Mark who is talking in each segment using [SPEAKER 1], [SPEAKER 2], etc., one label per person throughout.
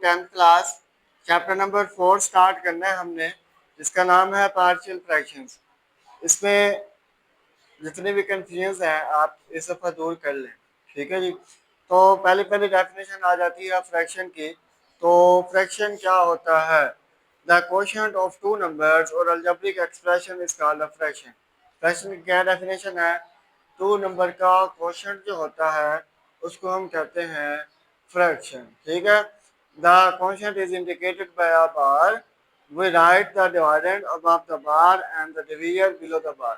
[SPEAKER 1] 10th class, chapter number 4 start करना है हमने, जिसका नाम है पार्शियल फ्रैक्शंस। इसमें जितने भी कंफ्यूजन हैं आप इस दफ़ा दूर कर लें, ठीक है जी। तो पहले पहले डेफिनेशन आ जाती है फ्रैक्शन की। तो फ्रैक्शन क्या होता है? The quotient of two numbers और algebraic expression is called a fraction. Fraction की क्या डेफिनेशन है? टू नंबर का कोशेंट जो होता है उसको हम कहते हैं फ्रैक्शन, ठीक है। The quotient is indicated by a bar. We write the dividend above the bar and the divisor below the bar.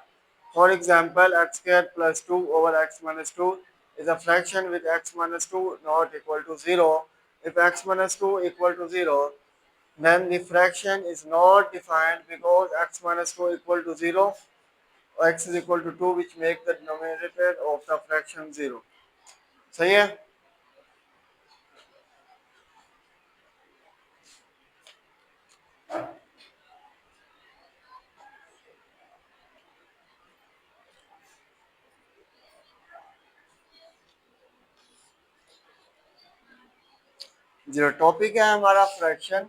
[SPEAKER 1] For example, x squared plus 2 over x minus 2 is a fraction with x minus 2 not equal to 0. If x minus 2 equal to 0, then the fraction is not defined because x minus 2 equal to 0 or x is equal to 2, which make the denominator of the fraction 0. सही है? जो topic है हमारा fraction.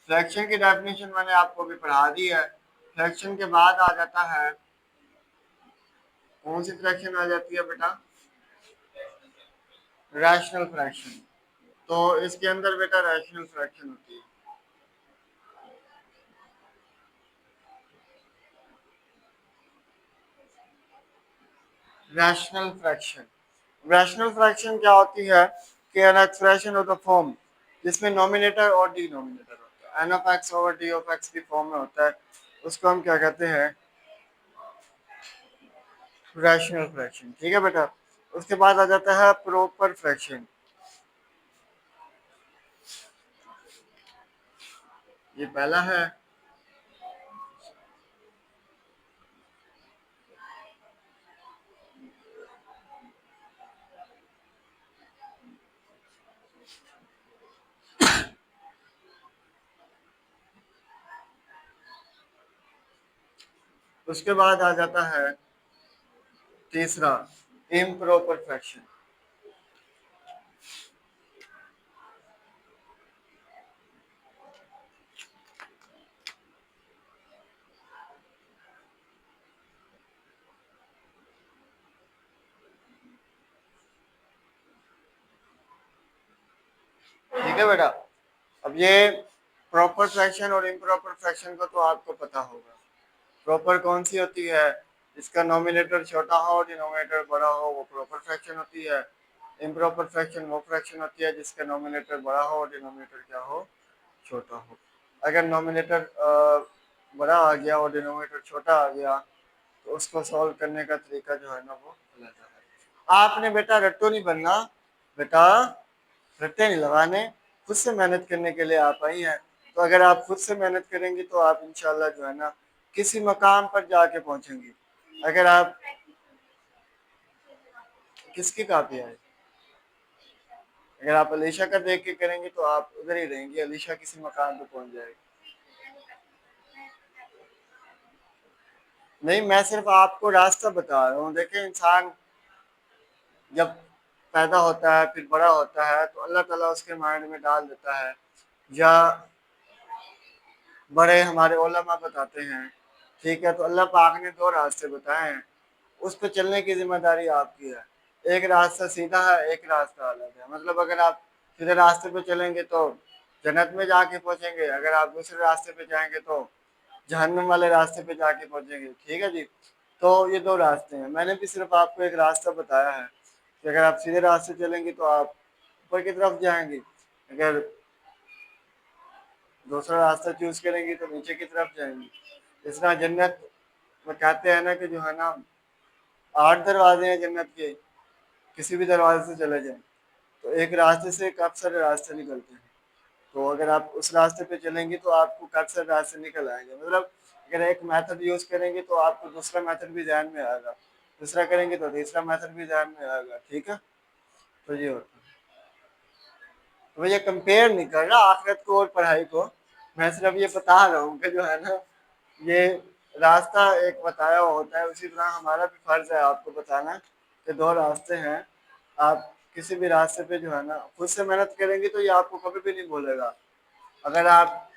[SPEAKER 1] Fraction की definition मैंने आपको भी पढ़ा दी है। फ्रैक्शन के बाद आ जाता है, कौन सी फ्रैक्शन आ जाती है बेटा? Rational fraction. तो इसके अंदर बेटा रैशनल फ्रैक्शन होती है। रैशनल फ्रैक्शन, रैशनल फ्रैक्शन क्या होती है कि an expression of the form जिसमें नॉमिनेटर और डिनोमिनेटर होता है, N of X over D of X की फॉर्म में होता है, उसको हम क्या कहते हैं? रैशनल फ्रैक्शन, ठीक है बेटा। उसके बाद आ जाता है प्रॉपर फ्रैक्शन। ये पहला है। उसके बाद आ जाता है तीसरा, इम्प्रॉपर फ्रैक्शन। ठीक है बेटा। अब ये प्रॉपर फ्रैक्शन और इम्प्रॉपर फ्रैक्शन को तो आपको पता होगा। प्रॉपर कौन सी होती है? जिसका नॉमिनेटर छोटा हो डिनोमिनेटर बड़ा हो, वो प्रॉपर फ्रैक्शन होती है। इम्प्रॉपर फ्रैक्शन वो फ्रैक्शन होती है जिसका नॉमिनेटर बड़ा हो और डिनोमिनेटर क्या हो? छोटा हो। अगर नॉमिनेटर बड़ा आ गया और डिनोमिनेटर छोटा आ गया तो उसको सॉल्व करने का तरीका जो है ना वो अलग है। आपने बेटा रट्टू नहीं बनना, बेटा रट्टे नहीं लगाने, खुद से मेहनत करने के लिए आप आई हैं। तो अगर आप खुद से मेहनत करेंगे तो आप इंशाल्लाह जो है ना किसी मकाम पर जाके पहुंचेंगे। अगर आप किसकी कापी है? अगर आप अलीशा का देख के करेंगे तो आप उधर ही रहेंगे, अलीशा किसी मकाम पे पहुंच जाएगी। नहीं, मैं सिर्फ आपको रास्ता बता रहा हूँ। देखें, इंसान जब पैदा होता है फिर बड़ा होता है तो अल्लाह ताला उसके माइंड में डाल देता है, या बड़े हमारे उलमा बताते हैं, ठीक है। तो अल्लाह पाक ने दो रास्ते बताए हैं, उस पर चलने की जिम्मेदारी आपकी है। एक रास्ता सीधा है, एक रास्ता अलग है। मतलब अगर आप सीधे रास्ते पे चलेंगे तो जन्नत में जाके पहुंचेंगे, अगर आप दूसरे रास्ते पे जाएंगे तो जहन्नम वाले रास्ते पे जाके पहुंचेंगे, ठीक है जी। तो ये दो रास्ते हैं, मैंने भी सिर्फ आपको एक रास्ता बताया है कि अगर आप सीधे रास्ते चलेंगे तो आप ऊपर की तरफ जाएंगे, अगर दूसरा रास्ता चूज करेंगे तो नीचे की तरफ जाएंगे। इस तरह जन्नत में कहते हैं ना कि जो है ना 8 दरवाजे हैं जन्नत के, किसी भी दरवाजे से चले जाएं तो एक रास्ते से काफी सारे रास्ते निकलते हैं। तो अगर आप उस रास्ते पे चलेंगे तो आपको काफी सारे रास्ते निकल आएंगे। मतलब अगर एक मेथड यूज करेंगे तो आपको दूसरा मेथड भी ध्यान में आएगा, दूसरा करेंगे तो तीसरा मेथड भी ध्यान में आएगा, ठीक है। तो ये होता है। तो मैं ये कंपेयर नहीं कर रहा आखिरत को और पढ़ाई को, मैं सिर्फ ये बता रहा हूँ कि जो है ना ये रास्ता एक बताया हुआ होता है, उसी तरह हमारा भी फर्ज है आपको बताना कि दो रास्ते हैं। आप किसी भी रास्ते पे जो है ना खुद से मेहनत करेंगे तो ये आपको कभी भी नहीं भूलेगा। अगर आप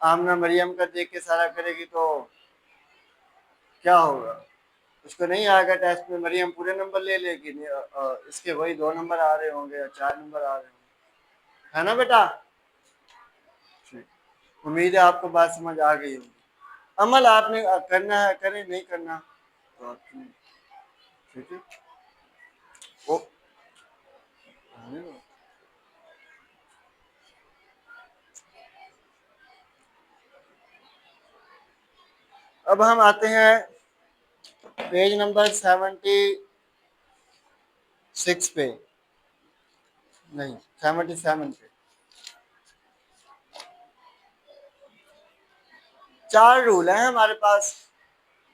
[SPEAKER 1] आमना मरियम का देख के सारा करेगी तो क्या होगा? उसको नहीं आएगा टेस्ट में, मरियम पूरे नंबर ले लेगी, इसके वही 2 नंबर आ रहे होंगे या 4 नंबर आ रहे होंगे। है ना बेटा? ठीक। उम्मीद है आपको बात समझ आ गई होगी। अमल आपने करना है, करें, नहीं करना तो आपकी, ठीक है। ओ, अब हम आते हैं पेज नंबर 76 पे, नहीं 77 पे। 4 रूल हैं हमारे पास,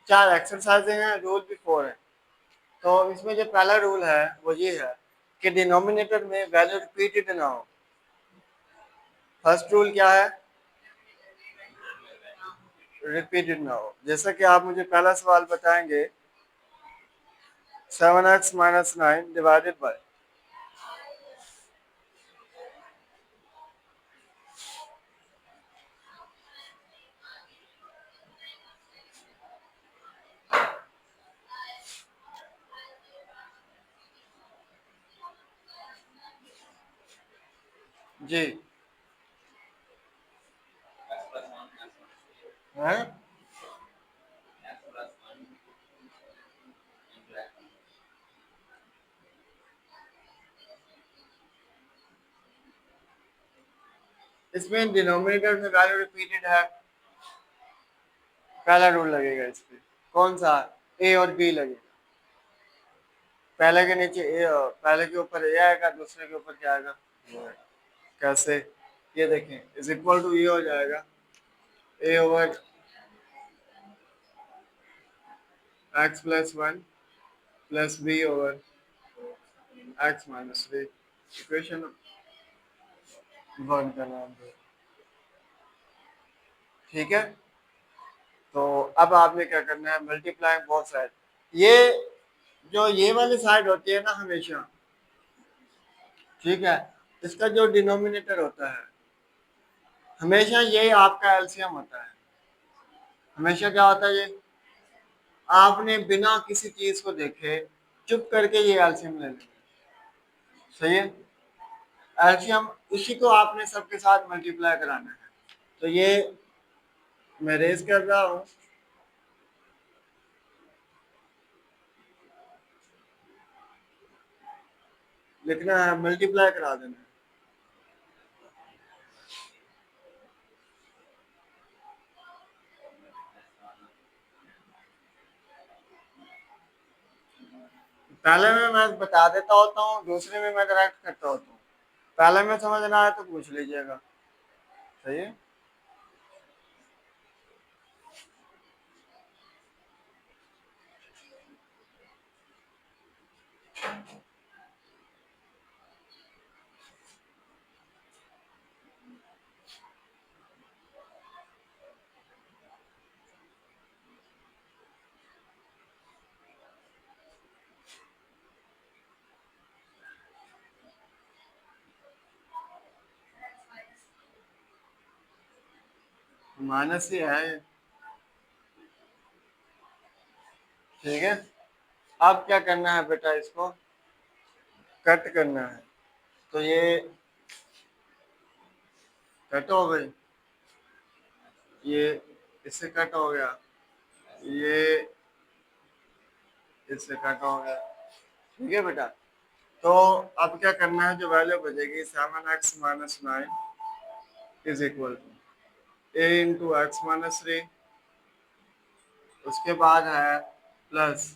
[SPEAKER 1] 4 एक्सरसाइजें हैं, रूल भी 4 है। तो इसमें जो पहला रूल है वो ये है कि डिनोमिनेटर में वैल्यू रिपीटेड ना हो। फर्स्ट रूल क्या है? रिपीटेड ना हो। जैसा कि आप मुझे पहला सवाल बताएंगे, 7x - 9 डिवाइडेड बाय, जी है। इसमें डिनोमिनेटर में वैल्यू रिपीटेड है, पहला रूल लगेगा इस पे। कौन सा? ए और बी लगेगा। पहले के नीचे ए, पहले के ऊपर ए आएगा, दूसरे के ऊपर क्या आएगा? वो आएगा। कैसे? ये देखें, इज इक्वल टू ये हो जाएगा A over X plus 1 plus B over x - 3। Equation 1 का नाम दो, ठीक है। तो अब आपने क्या करना है, मल्टीप्लाई बोथ साइड। ये जो ये वाली साइड होती है ना हमेशा, ठीक है, इसका जो डिनोमिनेटर होता है हमेशा ये आपका एलसीएम होता है। हमेशा क्या होता है ये? आपने बिना किसी चीज को देखे चुप करके ये एलसीएम ले लेना, सही है। एलसीएम उसी को आपने सबके साथ मल्टीप्लाई कराना है। तो ये मैं रेज कर रहा हूँ, लिखना है, मल्टीप्लाई करा देना है। पहले में मैं बता देता होता हूँ, दूसरे में मैं करेक्ट करता होता हूँ। पहले में समझना है तो पूछ लीजिएगा, सही है। माइनस ही है, ठीक है। अब क्या करना है बेटा, इसको कट करना है। तो ये कट हो गई, ये इससे कट हो गया, ये इससे कट हो गया, ठीक है बेटा। तो अब क्या करना है, जो वैल्यू बचेगी 7x - 9 is equal to A into x - 3, उसके बाद है plus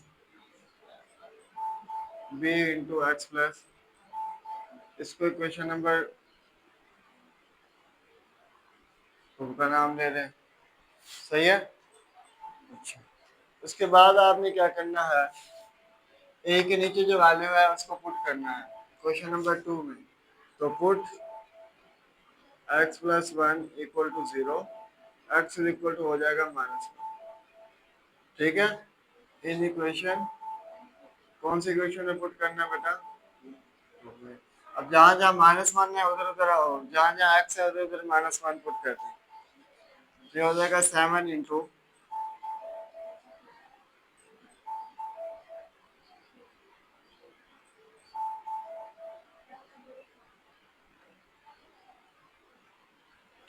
[SPEAKER 1] B into X plus, इसको इक्वेशन नंबर 2 का नाम दे दें, सही है। अच्छा, उसके बाद आपने क्या करना है, ए के नीचे जो वैल्यू है उसको पुट करना है क्वेश्चन नंबर 2 में। तो put x + 1 = 0, X equal to हो जाएगा -1। ठीक है, इन इक्वेशन कौन सी इक्वेशन में पुट करना है बेटा? अब जहाँ जहाँ -1 है उधर उधर आओ, जहाँ जहाँ एक्स है उधर उधर -1 पुट करते हैं। ये हो जाएगा 7 इंटू,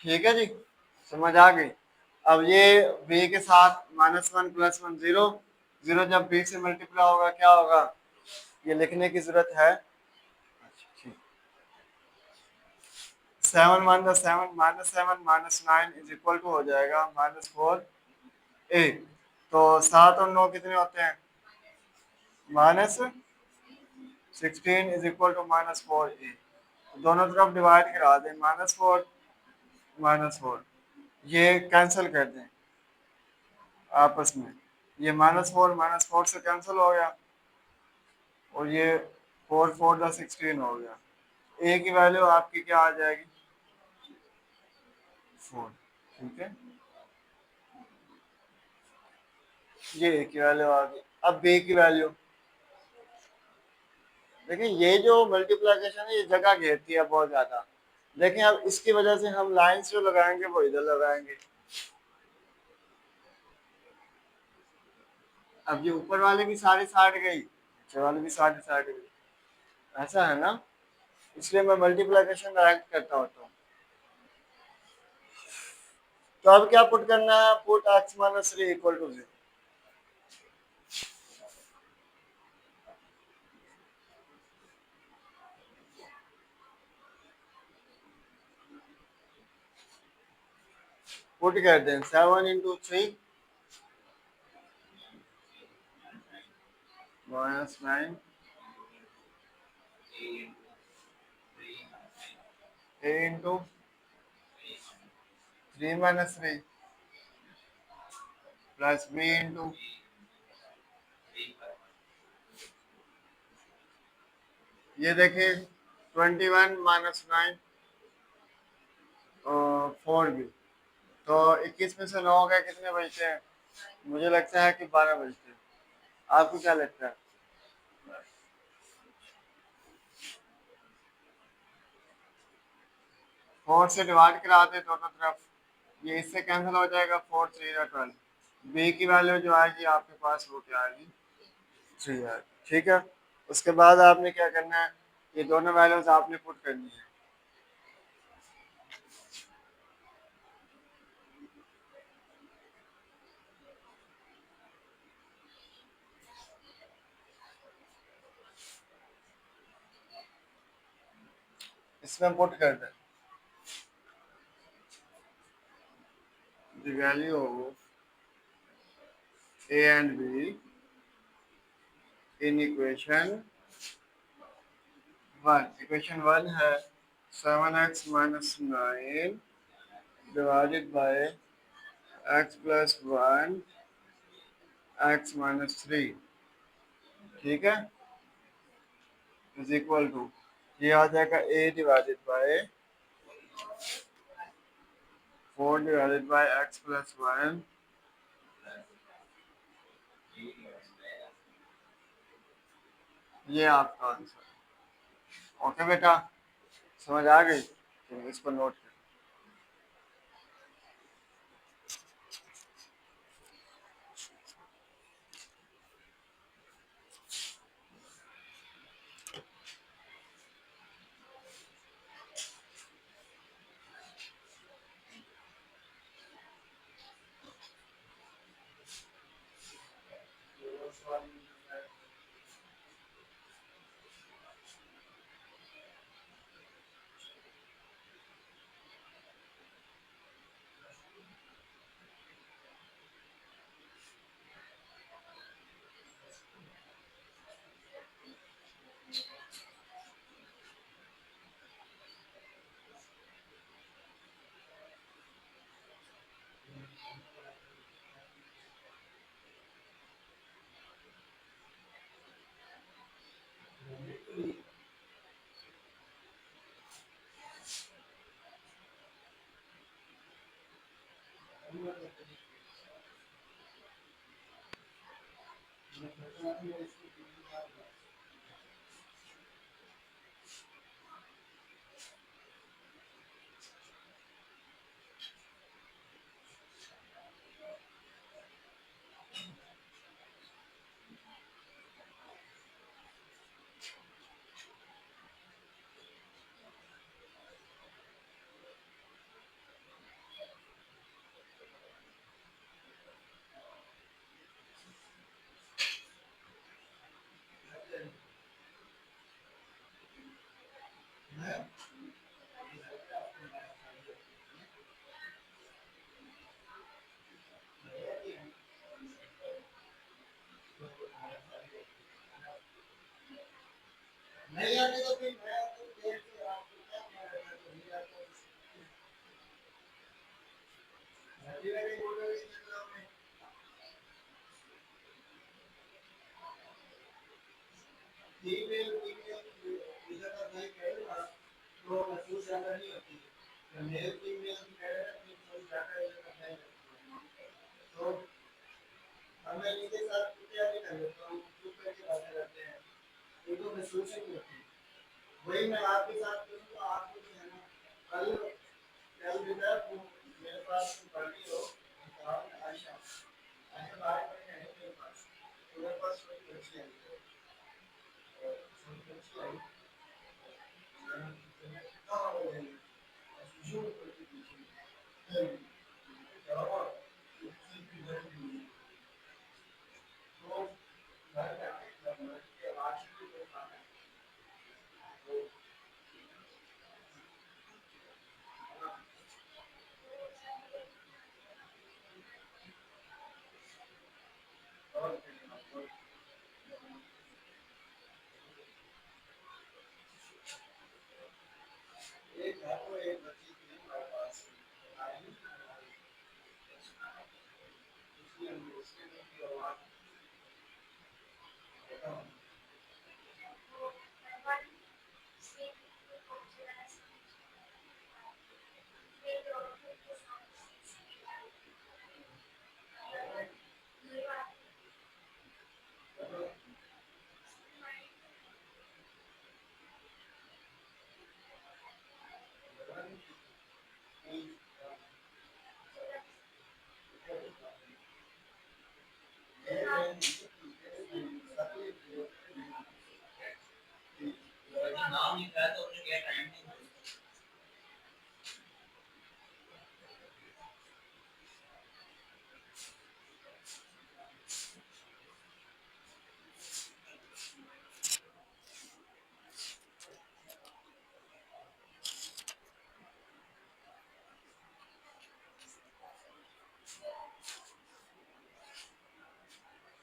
[SPEAKER 1] ठीक है जी, समझ आ गई। अब ये b के साथ -1 +1 0, 0 जब b से मल्टीप्लाई होगा क्या होगा, ये लिखने की जरूरत है। अच्छा, ठीक। 7 - 7 -7 -9 इज इक्वल टू हो जाएगा -4a। तो 7 और 9 कितने होते हैं? -16 इज इक्वल टू -4a। दोनों तरफ डिवाइड करा दें, -4 -4, ये कैंसिल कर दें आपस में। ये -4 से कैंसिल हो गया और ये 4 4 दा 16 हो गया। ए की वैल्यू आपकी क्या आ जाएगी? 4। ठीक है, ये ए की वैल्यू आ गई। अब बी की वैल्यू देखिए, ये जो मल्टीप्लिकेशन है ये जगह घेरती है बहुत ज्यादा। देखें, अब इसकी वजह से हम लाइंस जो लगाएंगे वो इधर लगाएंगे। अब ये ऊपर वाले की सारी साइड गई, नीचे वाले की सारी साइड गई, ऐसा है ना? इसलिए मैं मल्टीप्लिकेशन डायरेक्ट करता होता हूँ। तो अब क्या पुट करना है? Put x-3 equal to 0। Put कर दें 7 into 3 -9 a into 3 - 3 plus b into, ये देखिए 21 -9 और 4b। तो 21 में से 9 गए, कितने बचते हैं? मुझे लगता है कि 12 बचते हैं। आपको क्या लगता है? 4 से डिवाइड करा दे दोनों तरफ, ये इससे कैंसिल हो जाएगा। 4 3 या 12। बी की वैल्यू जो आएगी आपके पास वो क्या आएगी? 3 आएगी। ठीक है, उसके बाद आपने क्या करना है, ये दोनों वैल्यूज आपने पुट करनी है। इसमें पुट कर दें the value of A and be in equation 1। Equation 1 है 7x - 9 divided by x+1 x-3। ठीक है, इज इक्वल टू, ये आ जाएगा a divided by 4 divided by x+1। ये आपका आंसर। ओके बेटा, समझ आ गई? तो इसको नोट कर।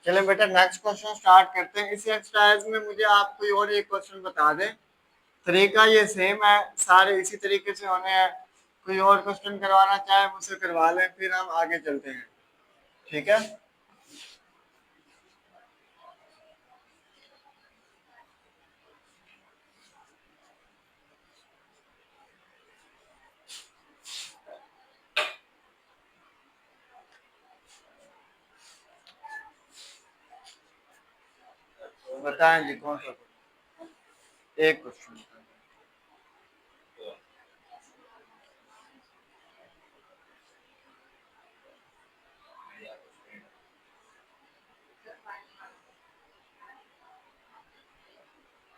[SPEAKER 1] चलें बेटा नेक्स्ट क्वेश्चन स्टार्ट करते हैं। इस एक्सरसाइज में मुझे आप कोई और एक क्वेश्चन बता दें। तरीका ये सेम है, सारे इसी तरीके से होने हैं। कोई और क्वेश्चन करवाना चाहे मुझसे करवा लें, फिर हम आगे चलते हैं। ठीक है, बताएं जी कौन सा एक क्वेश्चन।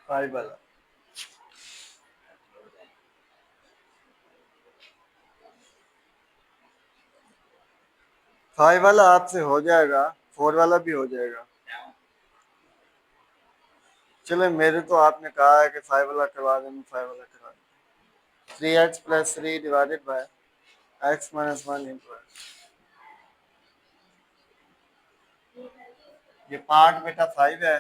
[SPEAKER 1] 5 वाला, 5 वाला आपसे हो जाएगा, 4 वाला भी हो जाएगा। चले, मेरे तो आपने कहा है कि 5 वाला करवा दें, 5 वाला करवा दें। 3x plus 3 divided by x minus 1 into x। ये पार्ट बेटा 5 है।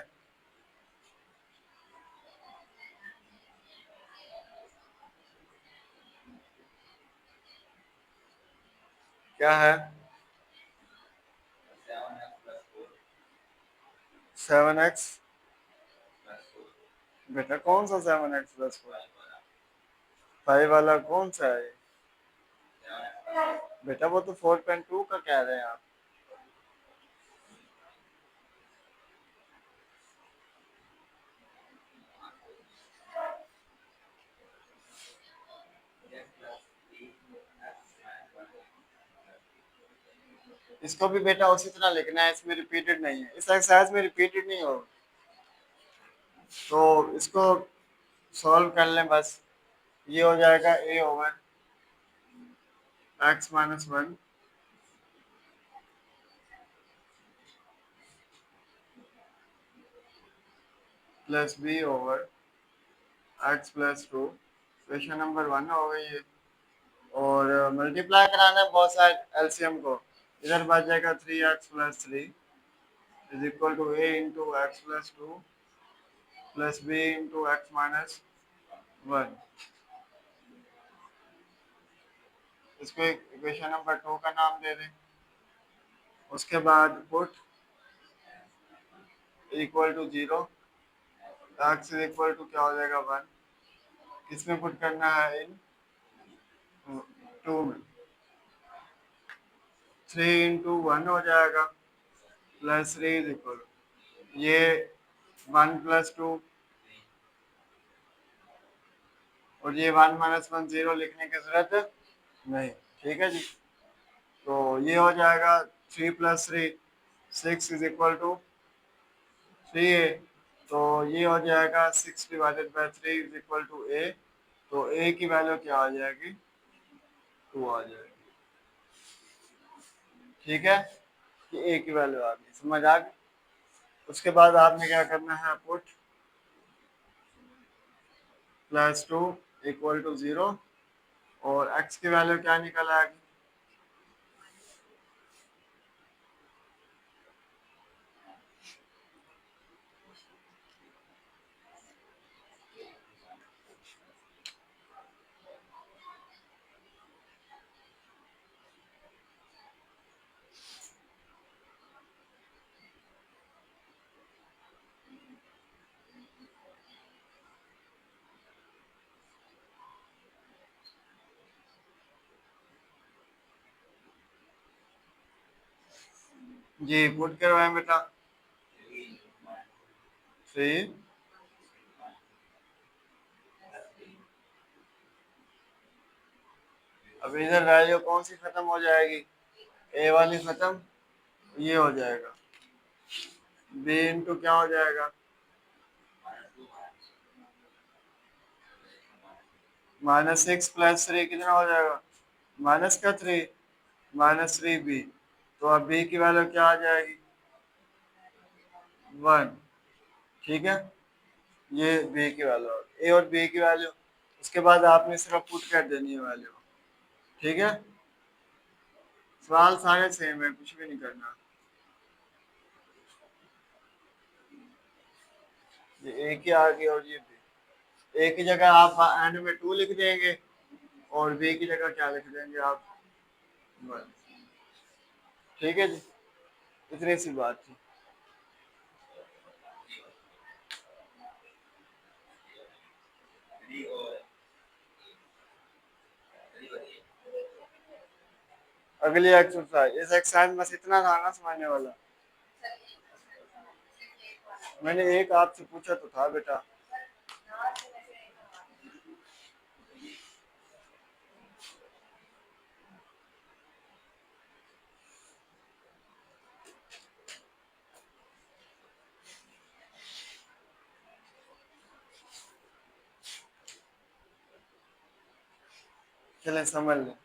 [SPEAKER 1] क्या है? 7x। बेटा कौन सा 7x प्लस 4? 5 वाला कौन सा है? बेटा वो तो 4.2 का कह रहे हैं आप। इसको भी बेटा उसी तरह लिखना है, इसमें रिपीटेड नहीं है, इस एक्सरसाइज में रिपीटेड नहीं होगा। तो इसको सॉल्व कर लें बस। ये हो जाएगा a over x minus 1 plus b over x plus 2, question number 1 हो गई है। और मल्टीप्लाई कराना है बहुत सारे एलसीएम को, इधर बच जाएगा 3x plus 3 is equal to a into X plus 2 plus b into X minus 1। इसको इक्वेशन नंबर 2 का नाम दे दें। उसके बाद put equal to 0, X is equal to क्या हो जाएगा 1, किसमें पुट करना है, इन 2 में। 3 इंटू 1 हो जाएगा प्लस 3 इज इक्वल, ये 1 प्लस 2 और ये 1 माइनस 1 0 लिखने की जरूरत नहीं। ठीक है जी। तो ये हो जाएगा 3 plus 3 6 is equal to 3a। तो ये हो जाएगा 6 divided by 3 is equal to a। तो a की वैल्यू क्या आ जाएगी, 2 आ जाएगी। ठीक है, कि a की वैल्यू आ गई, समझ आ गई। उसके बाद आपने क्या करना है, पुट प्लस 2 इक्वल टू 0 और x की वैल्यू क्या निकल आएगी, जी पुट करवाएं बेटा 3। अब इधर वैल्यू कौन सी खत्म हो जाएगी, a वाली खत्म, ये हो जाएगा b इंटू क्या हो जाएगा, -6 प्लस 3 कितना हो जाएगा, माइनस का 3 -3b। तो अब b की वैल्यू क्या आ जाएगी, 1। ठीक है, ये b की वैल्यू, a और b की वैल्यू। उसके बाद आपने सिर्फ पुट कर देनी है वैल्यू। ठीक है, सवाल सारे सेम है, कुछ भी नहीं करना। ये a की आ गई और ये b, a की जगह आप एंड में 2 लिख देंगे और b की जगह क्या लिख देंगे आप, 1। ठीक है जी, इतनी सी बात थी। अगली एक्सरसाइज, इस एक्सरसाइज में बस इतना था ना समझने वाला। मैंने एक आपसे पूछा तो था बेटा। चले समझ लें।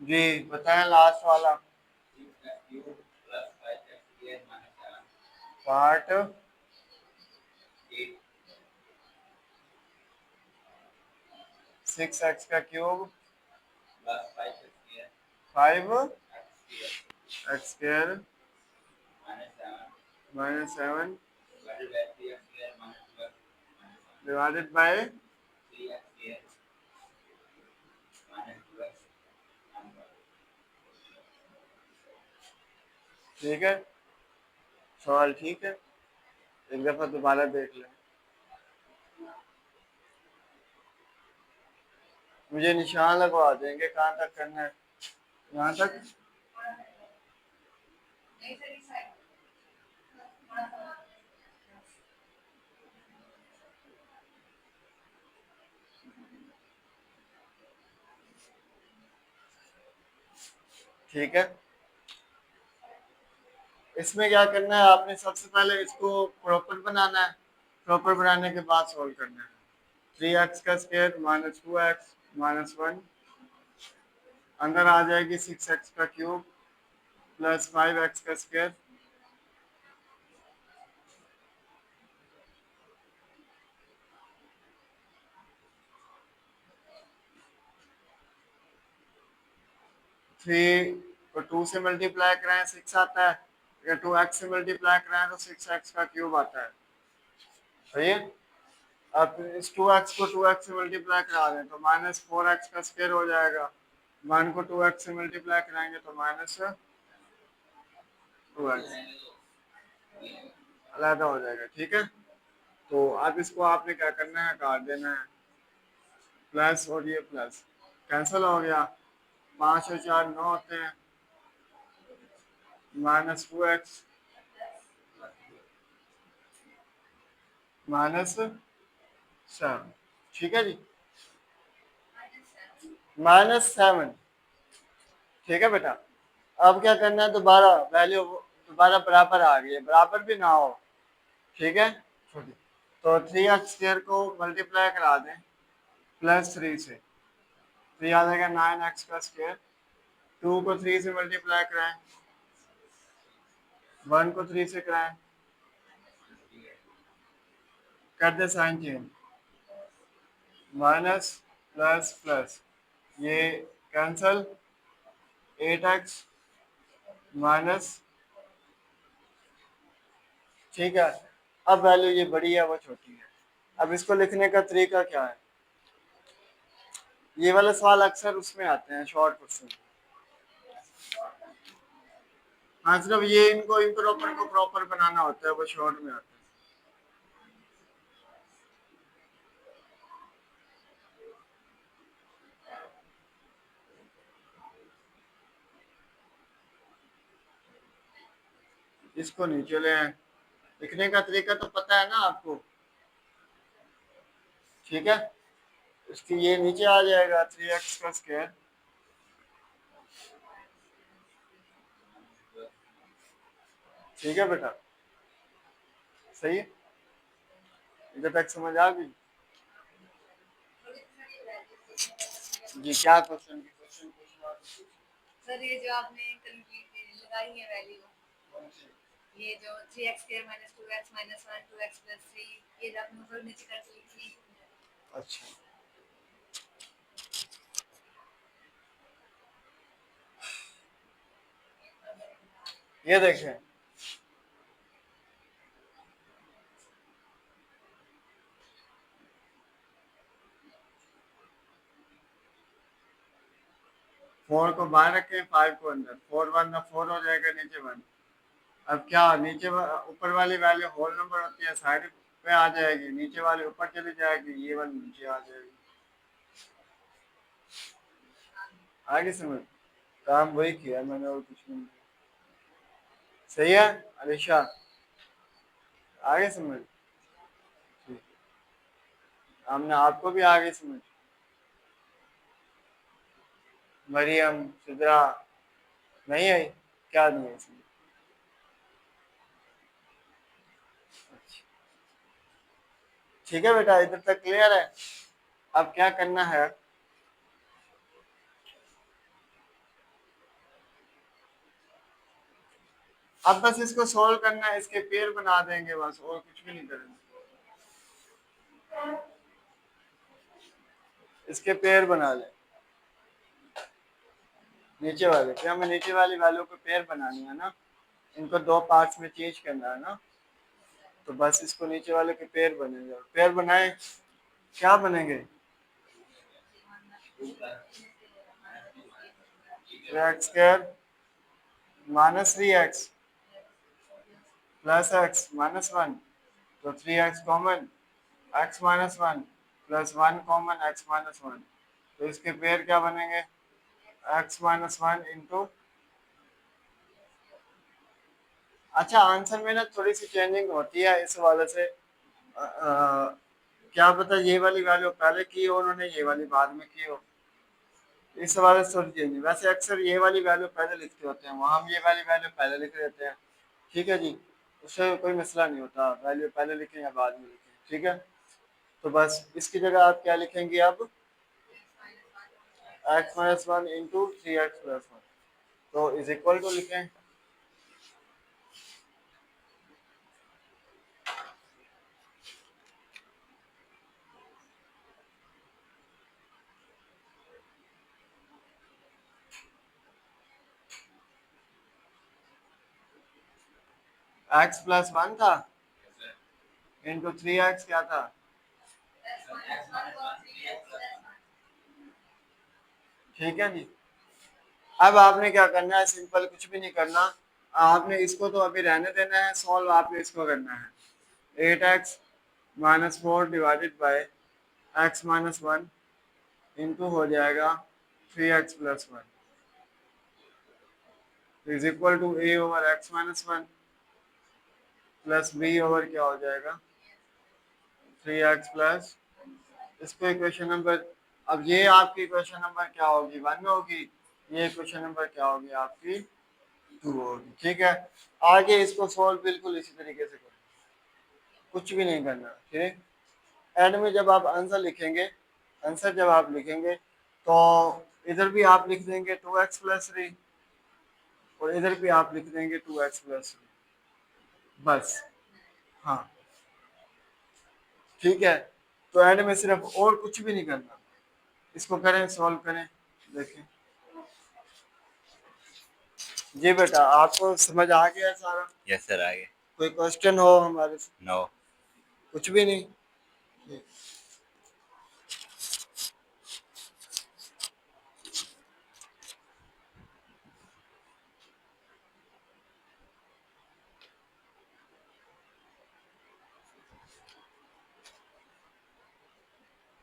[SPEAKER 1] जी बताएं लास्ट वाला पार्ट, 6x का cube 5x square -7 divided by, ठीक है, सवाल ठीक है, एक दफा दोबारा देख लें। मुझे निशान लगवा देंगे कहाँ तक करना है, यहाँ तक। ठीक है। इसमें क्या करना है, आपने सबसे पहले इसको प्रॉपर बनाना है। प्रॉपर बनाने के बाद सोल्व करना है। 3x का स्क्वायर माइनस 2x माइनस 1, अंदर आ जाएगी 6x का क्यूब प्लस 5x का स्क्वायर, थ्री को 2 से मल्टीप्लाई कराएं 6 आता है, अगर 2x से मल्टीप्लाई कराएं तो 6x का क्यूब आता है। सही है। अब इस 2x को 2x से मल्टीप्लाई करा दें तो माइनस 4x का स्क्वायर हो जाएगा। 1 को 2x से मल्टीप्लाई कराएंगे तो माइनस 2x अलग हो जाएगा। ठीक है। तो अब इसको आपने क्या करना है, काट देना है। प्लस और ये प्लस कैंसिल हो गया, 5 और 4 9 होते हैं, माइनस 2x माइनस 7। ठीक है जी, -7। ठीक है बेटा। अब क्या करना है, दोबारा वैल्यू दोबारा बराबर आ गई है, बराबर भी ना हो। ठीक है। छोटी तो 3x स्क्वायर को मल्टीप्लाई करा दें प्लस 3 से, तो ये आ जाएगा 9x का स्क्वायर। 2 को 3 से मल्टीप्लाई कराएं, 1 को 3 से कराएं, कर दे sign change, minus plus plus ये कैंसल, 8x माइनस। ठीक है। अब वैल्यू ये बड़ी है वो छोटी है। अब इसको लिखने का तरीका क्या है, ये वाले सवाल अक्सर उसमें आते हैं शॉर्ट क्वेश्चन। हाँ सिर्फ ये इनको इम्प्रॉपर को प्रॉपर बनाना होता है, वो शॉर्ट में आता है। इसको नीचे ले आए, लिखने का तरीका तो पता है ना आपको। ठीक है। इसकी ये नीचे आ जाएगा 3x का स्क्वायर। ठीक है बेटा, सही है। इधर तक समझ आ गई जी। क्या क्वेश्चन
[SPEAKER 2] सर ये जो आपने लगाई है वैल्यू, ये जो 3x square minus 2x minus 1 2x plus 3, ये जो आपने ऊपर नीचे करके लिखी।
[SPEAKER 1] अच्छा, ये देखें, फोर को बाहर रखें, 5 को अंदर, 4 1 4 हो जाएगा, नीचे 1। अब क्या नीचे ऊपर वाली वैल्यू होल नंबर होती है, साइड पे आ जाएगी, नीचे वाली ऊपर चली जाएगी, ये वाली नीचे आ जाएगी। आगे समझ, काम वही किया मैंने और कुछ नहीं। सही है अलीशा, आगे समझ। हमने आपको भी आगे समझ। मरियम सिद्रा नहीं आई, क्या नहीं है समझ। ठीक है बेटा, इधर तक क्लियर है। अब क्या करना है, अब बस इसको सॉल्व करना है, इसके पेयर बना देंगे बस, और कुछ भी नहीं करेंगे। इसके पेयर बना ले, नीचे वाले क्या, हमें नीचे वाली वैल्यू को पेयर बनानी है ना, इनको दो पार्ट्स में चेंज करना है ना, तो बस इसको नीचे वाले के पेयर बनेंगे। पेयर बनाए क्या बनेंगे, 3x square minus 3x plus x minus 1, तो 3x common, x minus 1 plus 1 common, x minus 1, तो इसके पेयर क्या बनेंगे, x माइनस 1 इंटू। अच्छा, आंसर में ना थोड़ी सी चेंजिंग होती है इस वाले से। क्या पता ये वाली वैल्यू पहले की हो उन्होंने, ये वाली बाद में की हो, इस हवाले से थोड़ी चेंज है। वैसे अक्सर ये वाली वैल्यू पहले लिखते होते हैं, वहाँ हम ये वाली वैल्यू पहले लिख देते हैं। ठीक है जी, उससे कोई मसला नहीं होता, वैल्यू पहले लिखें या बाद में लिखें। ठीक है, तो बस इसकी जगह आप क्या लिखेंगे अब, x minus one into three X plus one, तो इज इक्वल टू लिखें एक्स प्लस वन था इंटू थ्री एक्स क्या था, ठीक है जी। अब आपने क्या करना है, सिंपल कुछ भी नहीं करना, आपने इसको तो अभी रहने देना है, सॉल्व आपने इसको करना है। Eight X minus four divided by X minus one into हो जाएगा three X plus one is equal to A over X minus one plus B over क्या हो जाएगा थ्री एक्स प्लस, इसको इक्वेशन नंबर, अब ये आपकी इक्वेशन नंबर क्या होगी, वन होगी, ये इक्वेशन नंबर क्या होगी आपकी, टू होगी। ठीक है, आगे इसको सॉल्व बिल्कुल इसी तरीके से करें, कुछ भी नहीं करना। ठीक, एंड में जब आप आंसर लिखेंगे, आंसर जब आप लिखेंगे तो इधर भी आप लिख देंगे टू एक्स प्लस थ्री और इधर भी आप लिख देंगे टू एक्स प्लस थ्री, बस। हाँ ठीक है, तो एंड में सिर्फ और कुछ भी नहीं करना, इसको करें सॉल्व करें, देखें। जी बेटा, आपको समझ आ गया सारा?
[SPEAKER 3] यस सर, आगे
[SPEAKER 1] कोई क्वेश्चन हो हमारे से?
[SPEAKER 3] नो।
[SPEAKER 1] कुछ भी नहीं।